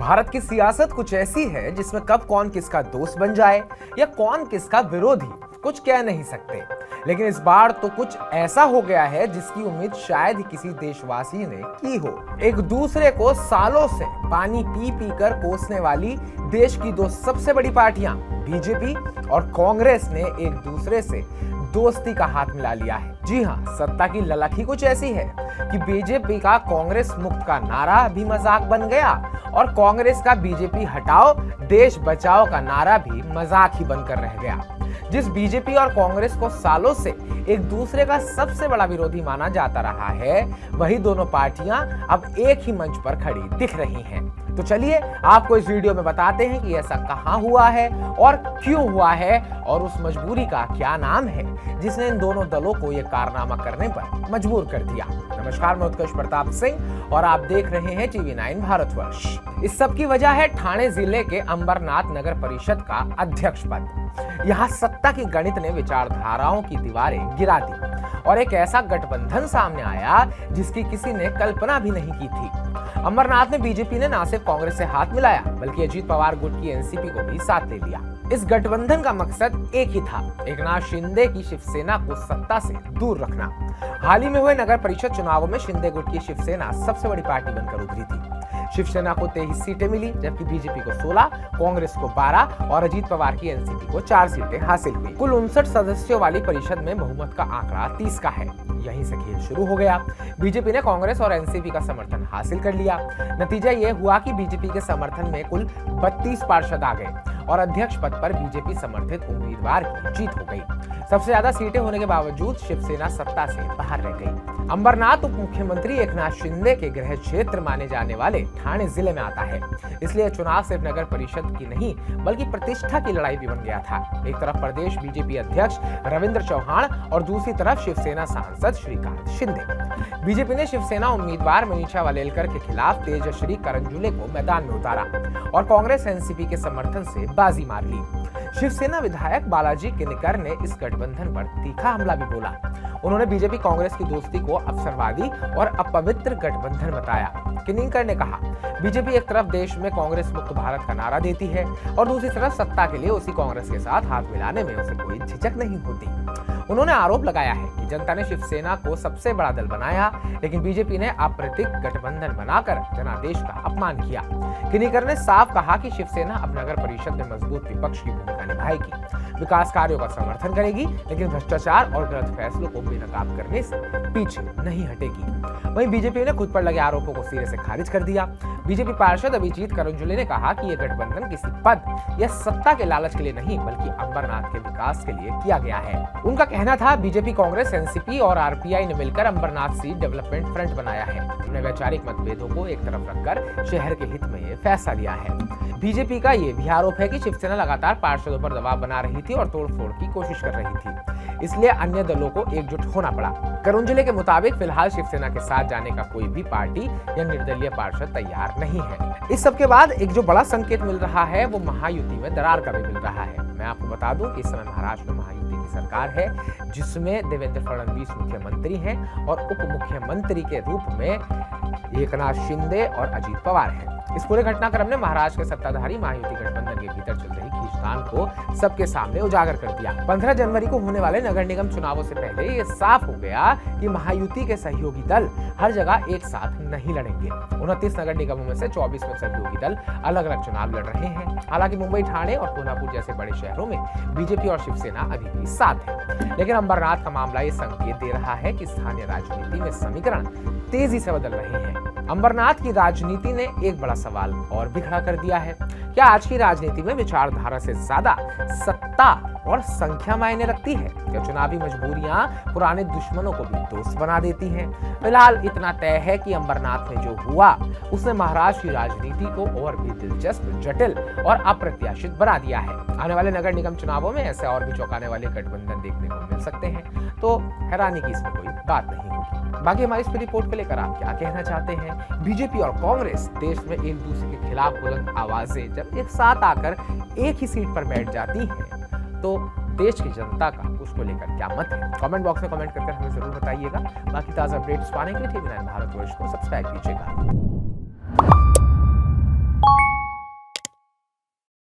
भारत की सियासत कुछ ऐसी है जिसमें कब कौन किसका दोस्त बन जाए या कौन किसका विरोधी कुछ कह नहीं सकते। लेकिन इस बार तो कुछ ऐसा हो गया है जिसकी उम्मीद शायद ही किसी देशवासी ने की हो। एक दूसरे को सालों से पानी पी पी कर कोसने वाली देश की दो सबसे बड़ी पार्टियां बीजेपी और कांग्रेस ने एक दूसरे से दोस्ती का हाथ मिला लिया है। जी हाँ, सत्ता की ललक ही कुछ ऐसी है कि बीजेपी का कांग्रेस मुक्त का नारा भी मजाक बन गया और कांग्रेस का बीजेपी हटाओ देश बचाओ का नारा भी मजाक ही बनकर रह गया। जिस बीजेपी और कांग्रेस को सालों से एक दूसरे का सबसे बड़ा विरोधी माना जाता रहा है, वही दोनों पार्टियां अब एक ही मंच पर खड़ी दिख रही हैं। तो चलिए आपको इस वीडियो में बताते हैं कि ऐसा कहां हुआ है और क्यों हुआ है और उस मजबूरी का क्या नाम है जिसने इन दोनों दलों को यह कारनामा करने पर मजबूर कर दिया। नमस्कार, मैं उत्कर्ष प्रताप सिंह और आप देख रहे हैं TV9 भारतवर्ष। इस सब की वजह है ठाणे जिले के अंबरनाथ नगर परिषद का अध्यक्ष पद। यहाँ सत्ता की गणित ने विचारधाराओं की दीवारें गिरा दी और एक ऐसा गठबंधन सामने आया जिसकी किसी ने कल्पना भी नहीं की थी। अमरनाथ में बीजेपी ने न सिर्फ कांग्रेस से हाथ मिलाया बल्कि अजीत पवार गुट की एनसीपी को भी साथ ले लिया। इस गठबंधन का मकसद एक ही था, एकनाथ शिंदे की शिवसेना को सत्ता से दूर रखना। हाल ही में हुए नगर परिषद चुनावों में शिंदे गुट की शिवसेना सबसे बड़ी पार्टी बनकर उभरी थी। शिवसेना को 23 सीटें मिली जबकि बीजेपी को 16, कांग्रेस को 12 और अजीत पवार की एनसीपी को 4 सीटें हासिल हुई। कुल 59 सदस्यों वाली परिषद में बहुमत का आंकड़ा 30 का है। यहीं से खेल शुरू हो गया। बीजेपी ने कांग्रेस और एनसीपी का समर्थन हासिल कर लिया। नतीजा यह हुआ कि बीजेपी के समर्थन में कुल 32 पार्षद आ गए और अध्यक्ष पद पर बीजेपी समर्थित उम्मीदवार की जीत हो गई। सबसे ज्यादा सीटें होने के बावजूद शिवसेना सत्ता से बाहर रह गई। अंबरनाथ उप मुख्यमंत्री एकनाथ शिंदे के गृह क्षेत्र माने जाने वाले ठाणे जिले में आता है, इसलिए चुनाव सिर्फ नगर परिषद की नहीं बल्कि प्रतिष्ठा की लड़ाई भी बन गया था। एक तरफ प्रदेश बीजेपी अध्यक्ष रविंद्र चौहान और दूसरी तरफ शिवसेना सांसद श्रीकांत शिंदे। बीजेपी ने शिवसेना उम्मीदवार मनीषा वालेलकर के खिलाफ तेजश्री करंजुले को मैदान में उतारा और कांग्रेस एनसीपी के समर्थन से बाजी मार ली। शिवसेना विधायक बालाजी किनीकर ने इस गठबंधन पर तीखा हमला भी बोला। उन्होंने बीजेपी कांग्रेस की दोस्ती को अवसरवादी और अपवित्र गठबंधन बताया। किनीकर ने कहा, बीजेपी एक तरफ देश में कांग्रेस मुक्त भारत का नारा देती है और दूसरी तरफ सत्ता के लिए उसी कांग्रेस के साथ हाथ मिलाने में उसे कोई झिझक नहीं होती। उन्होंने आरोप लगाया है कि जनता ने शिवसेना को सबसे बड़ा दल बनाया लेकिन बीजेपी ने अप्रतीक गठबंधन बनाकर जनादेश का अपमान किया। किनीकर ने साफ कहा कि शिवसेना अब नगर परिषद में मजबूत विपक्ष की भूमिका निभाएगी, विकास कार्यों का समर्थन करेगी लेकिन भ्रष्टाचार और गलत फैसलों को बेनकाब करने से पीछे नहीं हटेगी। वहीं बीजेपी ने खुद पर लगे आरोपों को सिरे से खारिज कर दिया। बीजेपी पार्षद अभिजीत करंजुले ने कहा कि यह गठबंधन किसी पद या सत्ता के लालच के लिए नहीं बल्कि अंबरनाथ के विकास के लिए किया गया है। उनका कहना था, बीजेपी कांग्रेस एनसीपी और आरपीआई ने मिलकर अंबरनाथ सीट डेवलपमेंट फ्रंट बनाया है। उन्होंने वैचारिक मतभेदों को एक तरफ रखकर शहर के हित में फैसला लिया है। बीजेपी का यह भी आरोप है कि शिवसेना लगातार पार्षदों पर दबाव बना रही थी और तोड़फोड़ की कोशिश कर रही थी, इसलिए अन्य दलों को एकजुट होना पड़ा। करंजुले के मुताबिक फिलहाल शिवसेना के साथ जाने का कोई भी पार्टी या निर्दलीय पार्षद तैयार नहीं है। इस सब के बाद एक जो बड़ा संकेत मिल रहा है वो महायुति में दरार का भी मिल रहा है। मैं आपको बता दूं कि इस समय महाराष्ट्र में महायुति की सरकार है जिसमें देवेंद्र फडणवीस मुख्यमंत्री हैं और उप मुख्यमंत्री के रूप में एकनाथ शिंदे और अजीत पवार हैं। इस पूरे घटनाक्रम ने महाराष्ट्र के सत्ताधारी महायुति गठबंधन के भीतर चल रही खींचतान को सबके सामने उजागर कर दिया। 15 जनवरी को होने वाले नगर निगम चुनावों से पहले ये साफ हो गया कि महायुति के सहयोगी दल हर जगह एक साथ नहीं लड़ेंगे। 29 नगर निगमों में से 24 में सहयोगी दल अलग अलग चुनाव लड़ रहे हैं। हालांकि मुंबई, ठाणे और कोल्हापुर जैसे बड़े शहरों में बीजेपी और शिवसेना अभी भी साथ है। लेकिन अंबरनाथ का मामला ये संकेत दे रहा है कि स्थानीय राजनीति में समीकरण तेजी से बदल रहे हैं। अंबरनाथ की राजनीति ने एक बड़ा सवाल और भी खड़ा कर दिया है। क्या आज की राजनीति में विचारधारा से ज्यादा सत्ता और संख्या मायने रखती है? क्या चुनावी मजबूरियां पुराने दुश्मनों को भी दोस्त बना देती हैं? फिलहाल इतना तय है कि अंबरनाथ में जो हुआ उसने महाराष्ट्र की राजनीति को और भी दिलचस्प, जटिल और अप्रत्याशित बना दिया है। आने वाले नगर निगम चुनावों में ऐसे और भी चौंकाने वाले गठबंधन देखने को मिल सकते हैं, तो हैरानी की इसमें कोई बात नहीं होगी। बाकी हमारी इस रिपोर्ट को लेकर आप क्या कहना चाहते हैं? बीजेपी और कांग्रेस देश में एक दूसरे के खिलाफ बुलंद आवाजें जब एक साथ आकर एक ही सीट पर बैठ जाती हैं तो देश की जनता का उसको लेकर क्या मत है? कमेंट बॉक्स में कमेंट करके हमें जरूर बताइएगा। बाकी ताजा अपडेट्स पाने के लिए TV9 भारतवर्ष को सब्सक्राइब कीजिएगा।